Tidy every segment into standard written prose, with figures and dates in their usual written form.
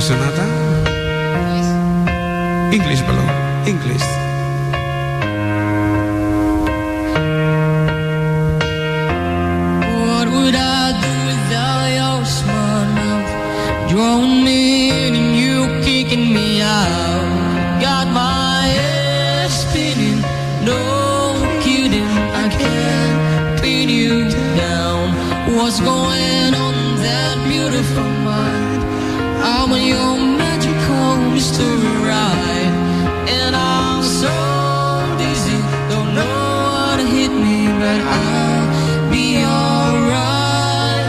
Sonata? English belum. English. What would I do without your smart mouth? Drawing me in and you kicking me out. Got my head spinning, no kidding. I can't pin you down. What's going on in that beautiful mind? I'm on your magical mystery ride, and I'm so dizzy, don't know how to hit me, but I'll be alright.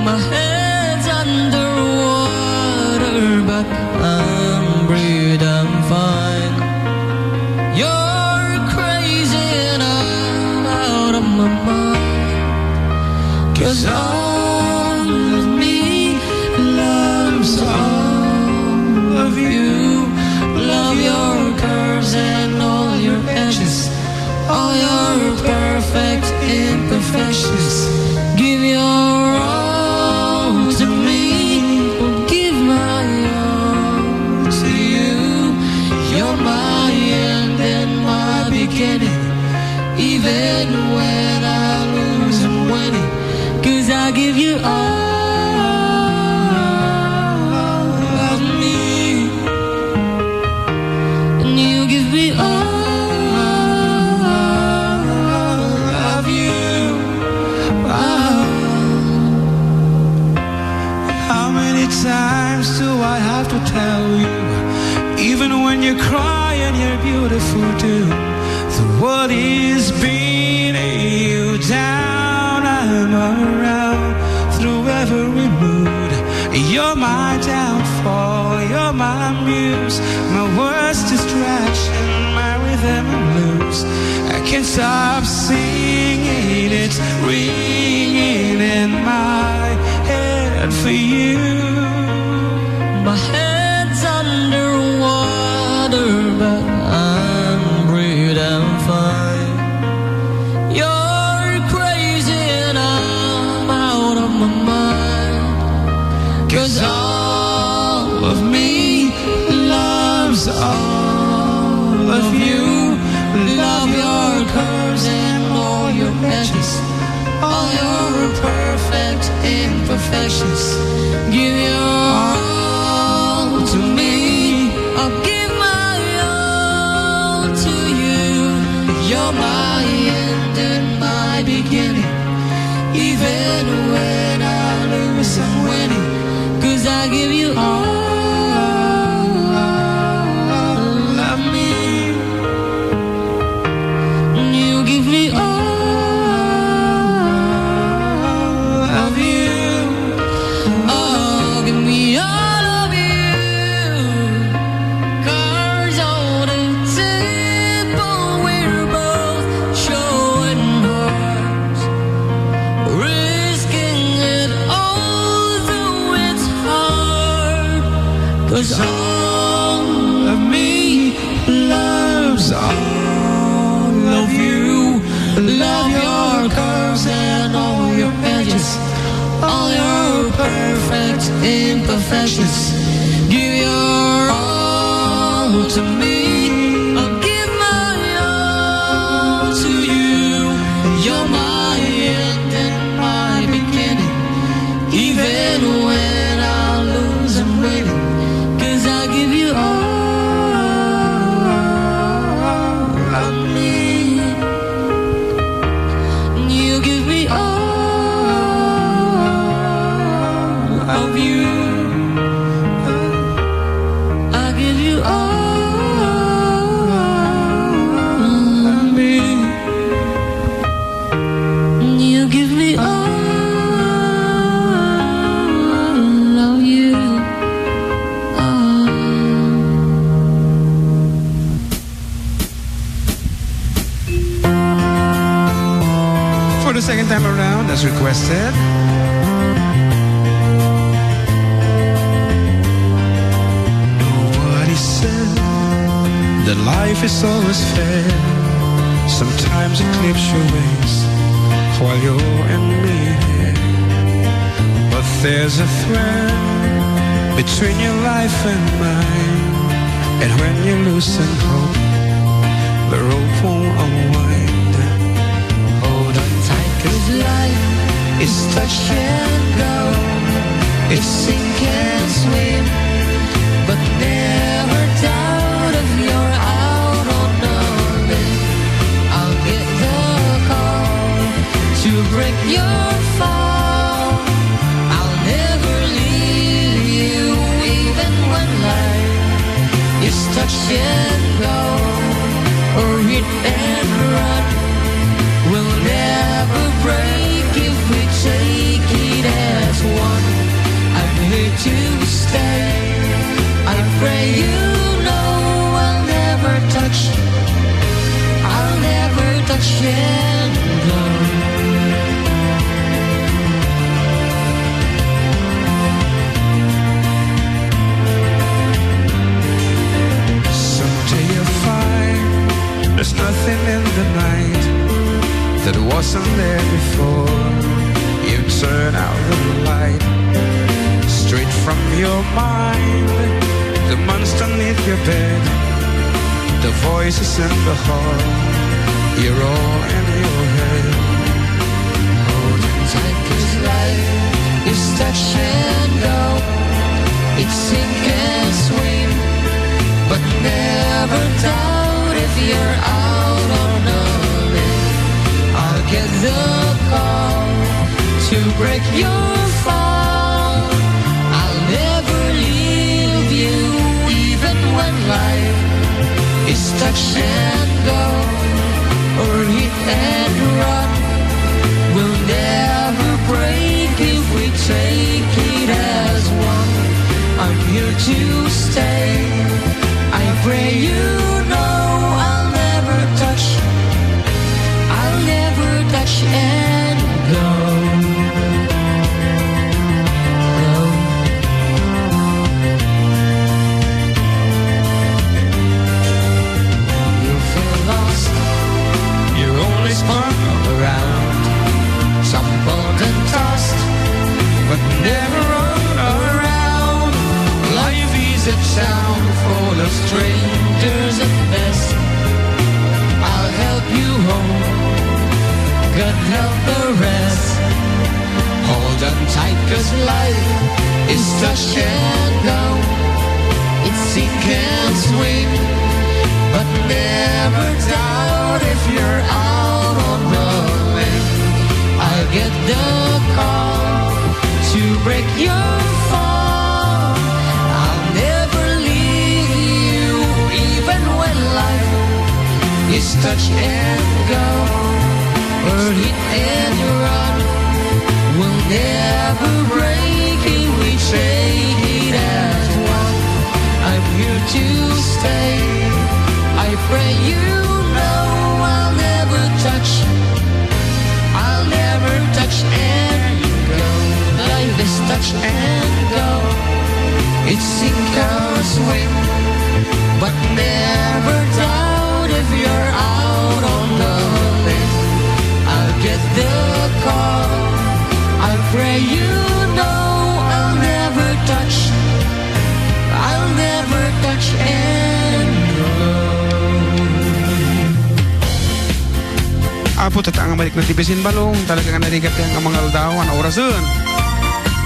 My head's underwater, but I'm breathing, I'm fine. You're crazy and I'm out of my mind, 'cause all of me loves all of you. Love your curves and all your edges, all your perfect imperfections. Give your all to me, give my all to you. You're my end and my beginning. Even when I lose, I'm winning, 'cause I give you all of me, and you give me all of you. How many times do I have to tell you? Even when you're crying, you're beautiful too. The world is beating you down. I'm around through every mood. You're my downfall, you're my muse, my worst distraction, my rhythm and blues. I can't stop singing, it's ringing in my head for you. My head's underwater, but I'm breathing fine. You're crazy and I'm out of my mind, 'cause all of me loves all of you. Love your curves and all your edges, all your perfect imperfections. Give your all to me, I'll give my all to you. You're my end and my beginning. Even when I lose, I'm winning, 'cause I give you all of me, and you give me all of you. Oh, give me all of you. Cards on the table, we're both showing hearts, risking it all, though it's hard. 'Cause all of me loves all of you. Love your curves and all your edges, all your perfect imperfections. Give your all to me, I'll give my all to you. You're my end and my beginning. Even when I lose, I'm winning, 'cause I give you all of me, and you give me all of you. I give you all of me, and you give me all of you. For the second time around, as requested. Nobody said that life is always fair. Sometimes it clips your wings while you're in me. But there's a thread between your life and mine. And when you loosen hope, the rope won't unwind. Hold on tight, 'cause life is touch and go. It's sink and swim, but never doubt if you're out on a limb. I'll get the call to break your fall. I'll never leave you, even when life is touch and go, or hit and run. We'll never break if we take it as one. I'm here to stay. I pray you know I'll never touch and go. Someday you'll find there's nothing in the night that wasn't there before. You turn out the light straight from your mind. The monster beneath your bed, the voices in the hall, you're all in your head. Hold on tight, 'cause life is touch and go. It's sink and swim, but never doubt if you're out on a limb. I'll get the call to break your fall. I'll never leave you, even when life is touch and go, or hit and run. We'll never break if we take it as one. I'm here to stay. I pray you know I'll never touch and go. You feel lost, you're only spun around, stumbled and tossed, but never run around. Life is a town full of strangers at best. I'll help you home, God help the rest. Hold on tight, 'cause life is touch and go. It's sink and swim, but never doubt if you're out on the limb. I'll get the call to break your fall. I'll never leave you, even when life is touch and go, or hit and run. We'll never break if we take it as one. I'm here to stay. I pray you know I'll never touch and go. Life is touch and go. It's sink or swim, but never doubt if you're out on the limb. I'll get the call. I pray you know I'll never touch and go. Apo tatang balik na tipisin balong talaga nga narigat ang mga aldawan orasan.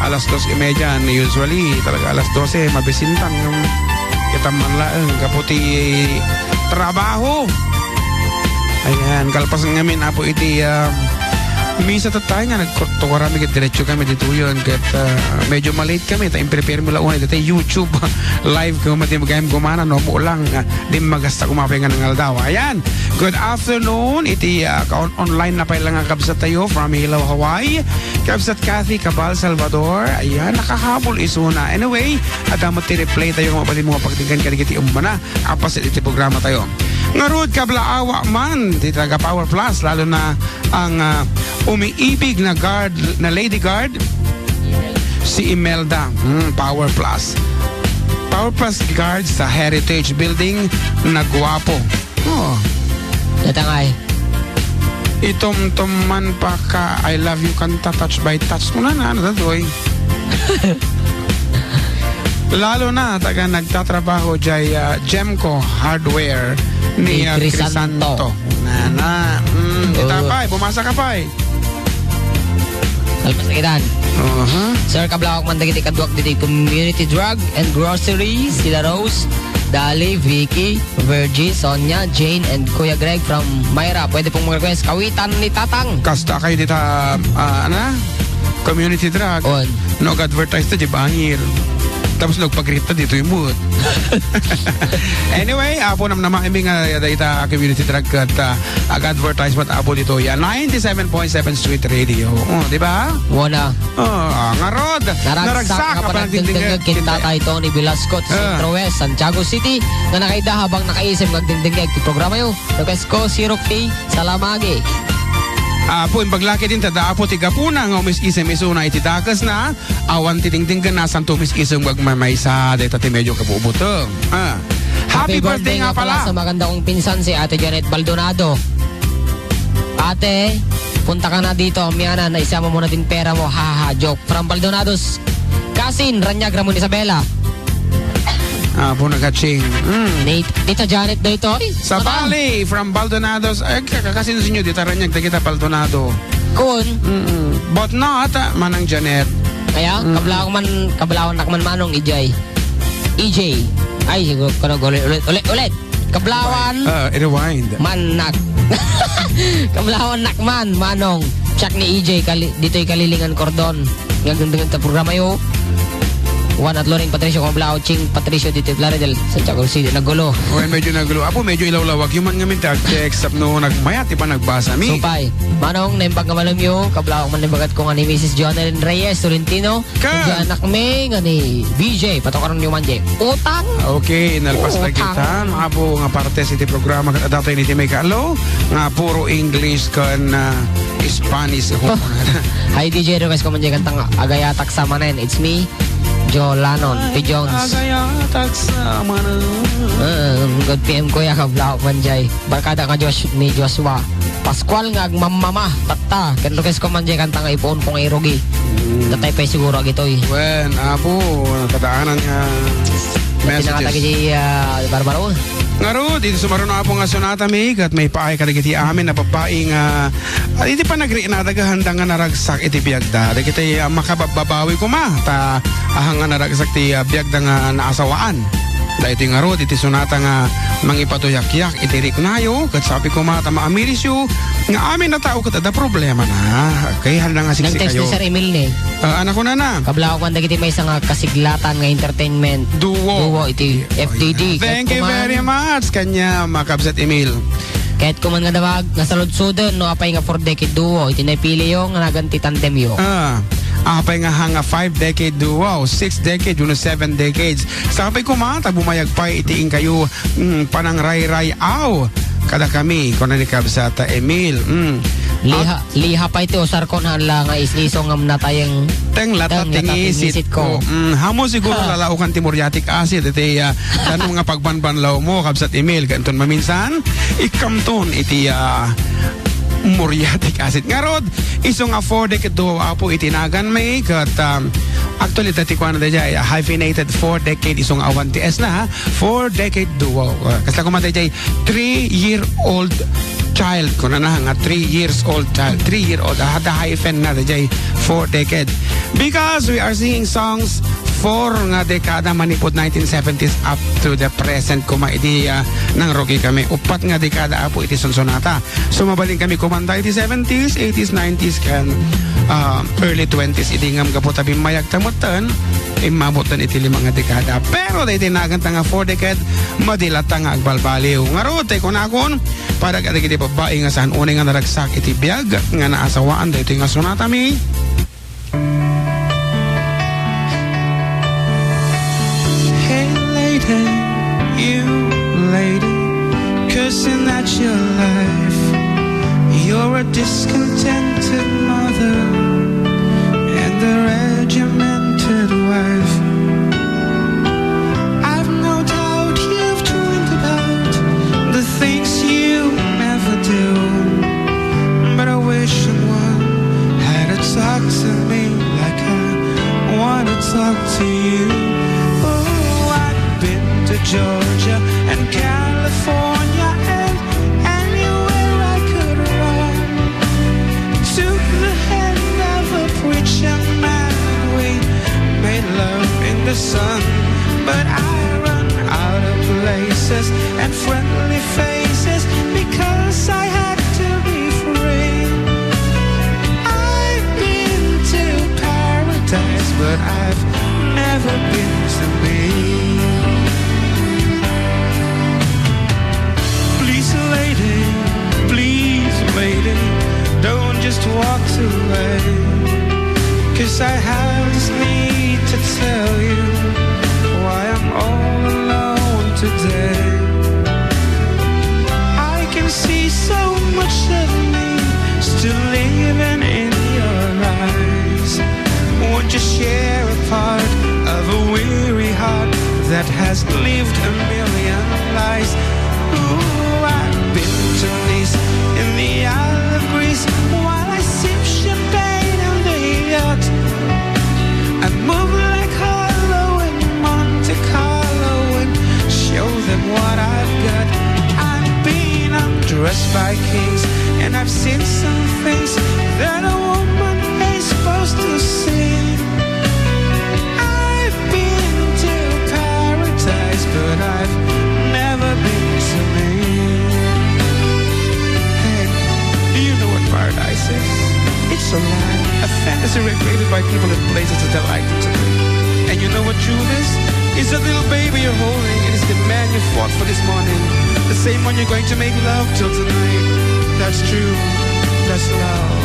Alas 2:30 usually talaga alas 12 mabisintang yung kita manlaeng kaputi trabaho. Ayan, kalpas ngamin apo iti misa tatay nga nagkorto karami kat diretso kami dito yun kat medyo malate kami ta prepare mo lang una dito YouTube live ko mati magayam gumana no mo lang di magasta kumapay nga ng aldaw. Ayan, good afternoon iti online na pa lang ang kabsat tayo from Hilaw, Hawaii. Kabsat Kathy Cabal, Salvador. Ayan, nakahabol isuna. Anyway, at ti replay tayo mga pati mga pagtinggan kanigiti umana apas iti programa tayo. Ngarud kablaawa man di taga Power Plus lalo na ang umiibig na guard na lady guard si Imelda. Power Plus guard sa Heritage Building na guwapo. Oh. Natangay. Itom-tom man pa ka I love you kanta touch by touch mo na ano datoy. Lalo na taga nagtatrabaho jay Gemco Hardware ni Ni Crisanto. Crisanto. Itapay, bumasa ka pa eh. Alpas na kitan. Sir, kablawak man dagiti kadwak diti Community Drug and Grocery, sila Rose, Dali, Vicky, Virgie, Sonia, Jane, and Kuya Greg from Myra. Pwede pong mag-request kawitan ni Tatang. Kasta kayo dita, Community Drug. On. Nag-advertise na di bangir. Tapos nagpag-rita dito yung mood. Anyway, apo naman kami nga dita Community Drug at ag-advertisement apo dito yan. 97.7 Street Radio. Di ba? Wala. Nga rod. Naragsak ka pa nagdingdingag kinta tayo Tony Velasco sa Centro West, Santiago City na nakaida habang nakaisip nagdingdingag ti programa yo. Request ko si Rocky Salamagi. Apo, paglaki din tada apo tigapuna nga umis isem isuna iti dakas na awan titingtinggan na santo umis isem magmamaysa dito ti medyo kabubutong. Happy birthday nga pala sa maganda kong pinsan si Ate Janet Baldonado. Ate, punta ka na dito, Miana, na isama mo na din pera mo, haha, joke. From Baldonado's Kasin, Ranyag, Ramon Isabela. Apo nagaching. Tita Janet daw ito. Sa Bali, from Baldonado's, kakasin sa inyo, dito rin kita Baldonado. Kun. But not, manang Janet. Kaya, kablawan nakman manong EJ. Ay, siguro, ulit. Kablawan. Rewind. Manak. Kablawan nakman manong. Check ni EJ, dito'y Kalilingan Cordon. Ngagandang ta programa yo. Juan at Loring Patricio Coblao, Ching Patricio dito Plaridel sa Santiago City. Nagulo. Okay, medyo nagulo. Apo, medyo ilawlawag. Yung man ngamin text up no, nagmayat, ipa nagbasa mi. Supay. Manong, naimbag nga malam yo. Kablao man naimbagat ko nga ni Mrs. Jonathan Reyes, Tolentino. Kaya anak me nga ni BJ. Patokaron ni Manje. Utang. Okay, inalpas na kita. Mga po nga parte sa iti programa. At datay ni Timay Kaalo. Nga puro English kan Spanish. Hi DJ, request ko Manje kantang Agayatak sa Manen. It's me. Joe Lanon, P. Jones. Good PM Kuya Kablao Manjay. Barkada nga ni Joshua Pascual nga agmamama tatta. Ken request ko Manjay kanta nga ipuon kong irogi. Tatay pa siguro agitoy. Wen, apo, kadaanan nga messages. Si Barbaro. Ngaro, dito sumaroon na po nga sonata may at may paay kaligiti amin na papaing hindi pa nagri na dagahanda nga naragsak iti biyagda. Dagiti makababawi ko ma ta ahang nga naragsak ti biyagda nga naasawaan. Dahil iti ngaro, iti sonata nga mangipatuyak-yak iti riknayo kat sabi ko ma ta maamiris yu nga amin na tao kat ada problema na. Kaya handa nga siksi Nag-text kayo. ni Sir Emil ni. Anak ko na. Kablao ko dagiti may nga kasiglatan nga entertainment. Duo iti FTD. Thank you very much kanya makabsat Emil. Kahit kuman nga dawag nga salud-sudon no apay nga 4 decade duo iti napili yo nga naganti tandem yo. Apay nga hanga 5 decade duo, 6 decade, 7 decades. Sabi ko mata bumayag pa itiing kayo panang ray-ray aw. Kada kami kung nanikab sa ta Emil. Liha pa ito usar ko na lang nga isliso ngam na tayong teng lata tingisit ko. Hamo siguro lalaukan ti muriatic acid iti tanong nga pagbanbanlaw mo kabsat Emil kanton maminsan ikamton iti muriatic acid. Nga rod, iso nga 4 decade duo apo itinagan may kat actually dati ko na dyan hyphenated 4 decade isong awan ti S na 4 decade duo. Kasi ko man dyan 3-year-old child ko na nga 3 years old child 3-year-old the hyphen na dyan 4 decade because we are singing songs 4 nga dekada manipod 1970s up to the present kuma iti nang rogi kami upat nga dekada apo iti sonsonata so mabaling kami kumanta iti 70s 80s 90s kan early 20s iti ngam kapot tabi mayag tamutan imabutan iti 5 nga dekada pero dahil tinaganta nga 4 decade madilata nga agbalbaliw nga rote kunakon para kati kiti babae nga saan unay nga naragsak iti biyag nga naasawaan dahil nga sonata mi. You lady, cursing at your life. You're a discontented mother and a regimented wife. I've no doubt you've dreamed about the things you never do, but I wish someone had to talk to me like I want to talk to you. Oh. Georgia and California and anywhere I could run. Took the hand of a preacher man, we made love in the sun. But I run out of places and friendly faces because I had to be free. I've been to paradise, but I've never been to me. Please lady, don't just walk away, 'cause I have this need to tell you why I'm all alone today. I can see so much of me still living in your eyes. Won't you share a part of a weary heart that has lived a million lives? Ooh, I've been to Nice in the Isle of Greece while I sip champagne on the yacht. I move like Harlow in Monte Carlo and show them what I've got. I've been undressed by kings and I've seen some things that a woman ain't supposed to see. I've been to paradise, but I've never been to me. Hey, do you know what paradise is? It's a lie, a fantasy recreated by people in places that they like to be. And you know what truth is? It's a little baby you're holding, and it's the man you fought for this morning, the same one you're going to make love till tonight. That's true, that's love.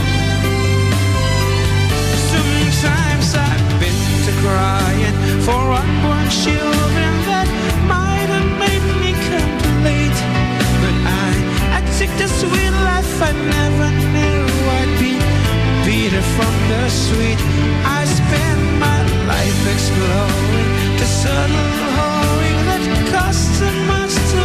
Sometimes I've been to crying for unborn children that might have made me complete. But I took the sweet life I never knew I'd be bitter from the sweet. I spent my life exploring the subtle whoring that costs so much to